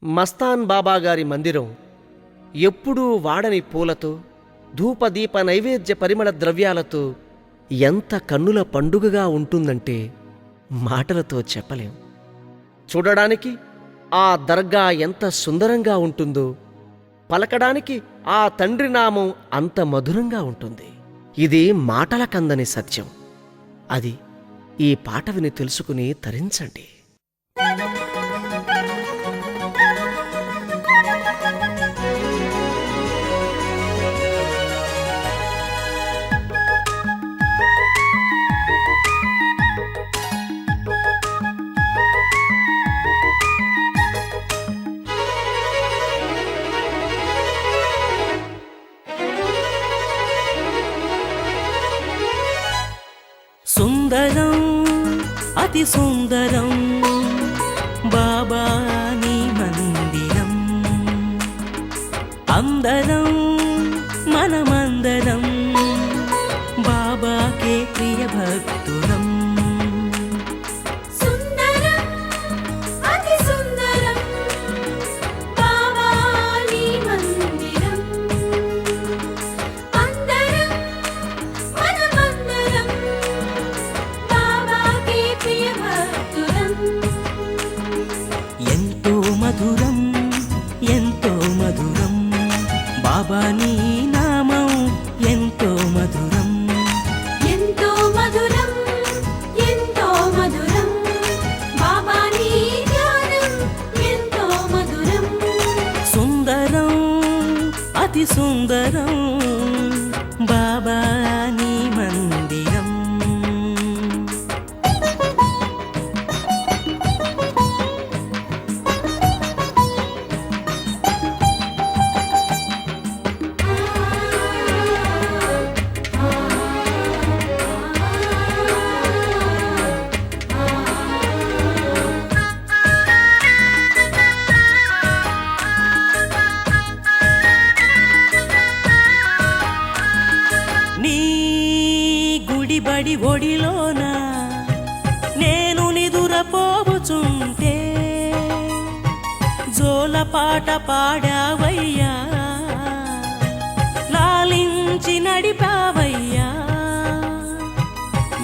మస్తాన్ బాబాగారి మందిరం ఎప్పుడూ వాడని పూలతో ధూపదీప నైవేద్య పరిమళ ద్రవ్యాలతో ఎంత కన్నుల పండుగగా ఉంటుందంటే మాటలతో చెప్పలేం. చూడడానికి ఆ దర్గా ఎంత సుందరంగా ఉంటుందో పలకడానికి ఆ తండ్రి నామం అంత మధురంగా ఉంటుంది. ఇది మాటల కందని సత్యం. అది ఈ పాట విని తెలుసుకుని తరించండి. సుందరం అతి సుందరం బాబా నీ మందిరం, అందరం మనమందరం బాబాకే ప్రియ భక్తులం. ఎంతో మధురం బాబా నీ నామం, ఎంతో మధురం, ఎంతో మధురం, ఎంతో మధురం బాబా నీ ధ్యానం, ఎంతో మధురం. సుందరం అతి సుందరం బాబా నీ మందిరం. బడి ఒడిలోన నేను నిదురపోవుచుంటే జోలపాట పాడావయ్యా, లాలించి నడిపావయ్యా.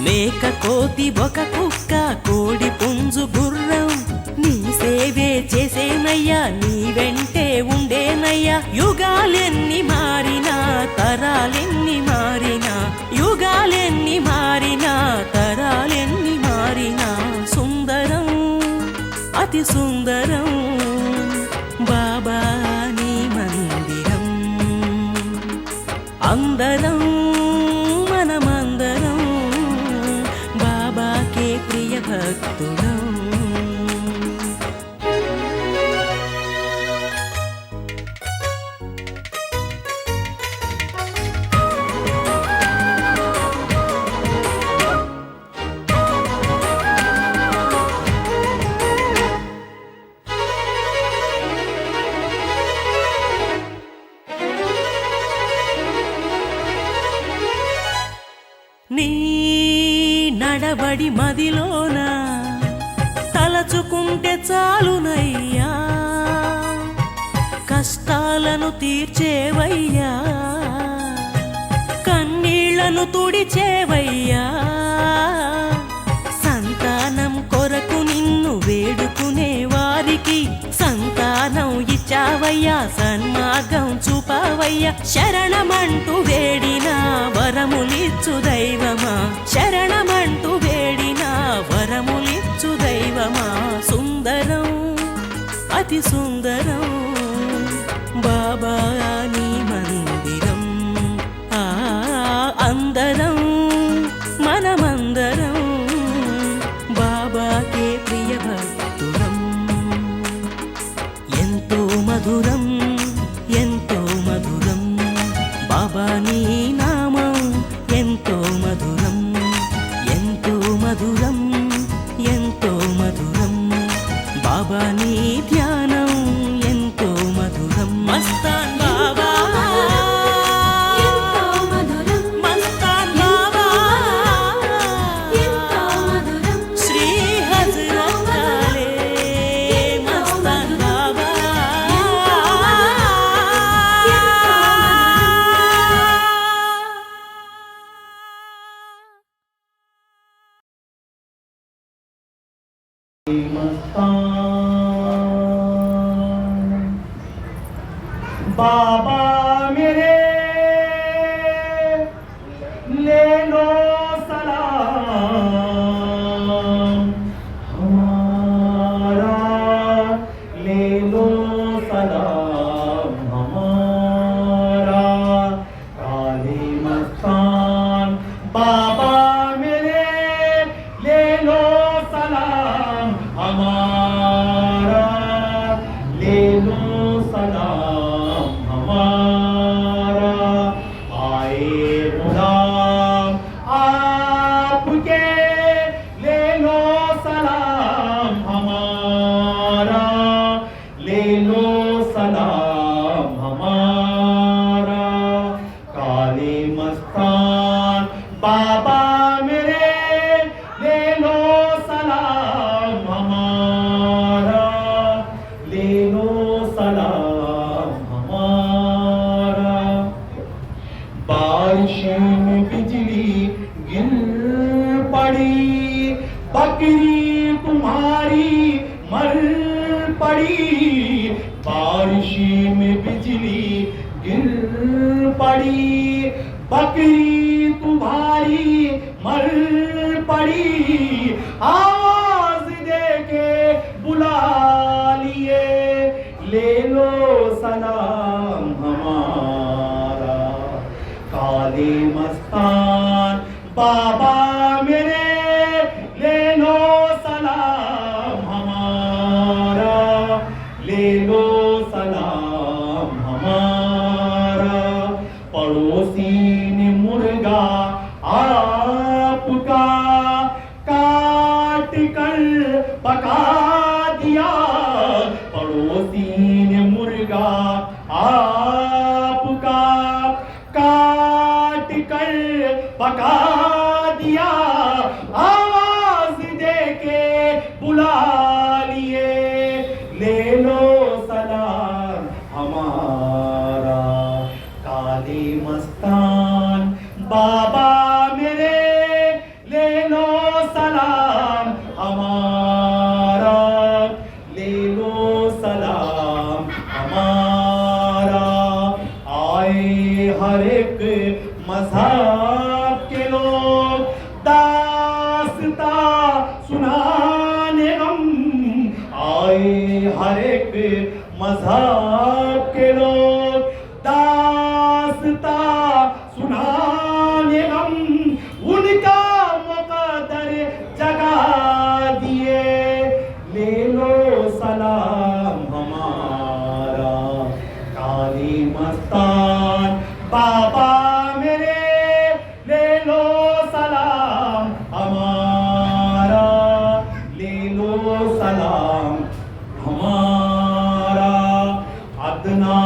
మేక కోతి ఒక కుక్క కోడి పుంజు గుర్రం నీ సేవే చేసేనయ్యా, నీ వెంటే ఉండేనయ్యా. యుగాలెన్ని మారినా తరాలెన్ని మారినా, యుగాలెన్ని మారినా తరాలెన్ని మారినా, సుందరం అతి సుందరం బాబా నీ మందిరం. అందరం మనమందరం బాబాకే ప్రియ భక్తులం. నీ నడబడి మదిలోన తలచుకుంటే చాలునయ్యా, కష్టాలను తీర్చేవయ్యా, కన్నీళ్లను తుడిచేవయ్యా. సంతానం కొరకు నిన్ను వేడుకునే వారికి సంతానం ఇచ్చావయ్యా, సన్మార్గం చూపావయ్యా. శరణమంటూ వేడినా వరములిచ్చు దైవమా, శరణమంటూ వేడినా వరములిచ్చు దైవమా. సుందరం అతి సుందరం బాబా నీ మందిరం. అందరం మనమందరం బాబాకే ప్రియ భక్తులం. ఎంతో మధురం, ఎంతో మధురం బాబా నీ నామం, ఎంతో మధురం, ఎంతో మధురం, ఎంతో మధురం బాబా నీ ధ్యానం, ఎంతో మధురం. మస్తాన్ బాబా ఎంతో మధురం, మస్తాన్ బాబా ఎంతో మధురం, శ్రీ హజరత్ వాలే మస్తాన్ బాబా. मस्तान बाबा मेरे ले लो सलाम हमारा ले लो सलाम हमारा काली मस्तान बाबा मेरे ले लो सलाम हमारा ले लो सलाम हमारा आए गुलाम आपके ले लो सलाम हमारा ले लो सलाम हमारा काली मस्तान बाबा मेरे ले लो सलाम हमारा ले लो सलाम हमारा बारिश में बिजली गिर पड़ी बकरी तुम्हारी मर पड़ी बारिश में बिजली गिर पड़ी बकरी तुम्हारी मर पड़ी आवाज दे के बुला लिए ले लो सलाम हमारा काली मस्तान बाबा मेरे ले लो सलाम हमारा ले लो सलाम हमारा पड़ोसी ने मुर्गा आपका काट कर पका दिया पड़ोसी ने मुर्गा आपका काट कर पका दिया आवाज दे के बुला लिए ले लो सलाम हमारा काली मस्तान बाबा मेरे ले लो सलाम हमारा ले लो सलाम हमारा आए हर एक मज़हब के लोग दास्ता सुनाने हम आए हर एक मज़हब के लोग दास्ता सुनाने हम उनका मुक़द्दर जगा दिए ले लो सलाम हमारा काली मस्तान बाबा मेरे ले लो सलाम हमारा ले लो सलाम हमारा अदना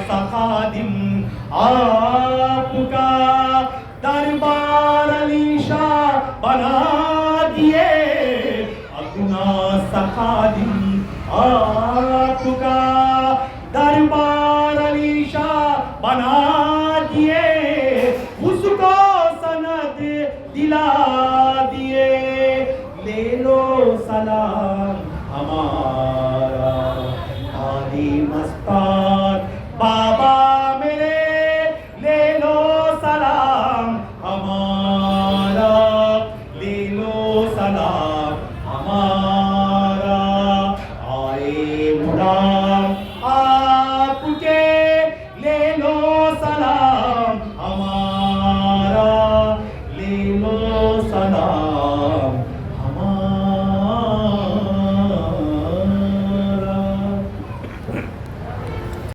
सखादिम आपका दरबार अलीशा बना दिए अदना सखादिम आपका दरबार अलीशा बना दिए उसको सनद दिला दिए ले लो सलाम हमारा काली मस्तान बाबा मेरे ले लो सलाम हमारा ले लो सलाम हमारा आए गुलाम आपके ले लो सलाम हमारा ले लो सलाम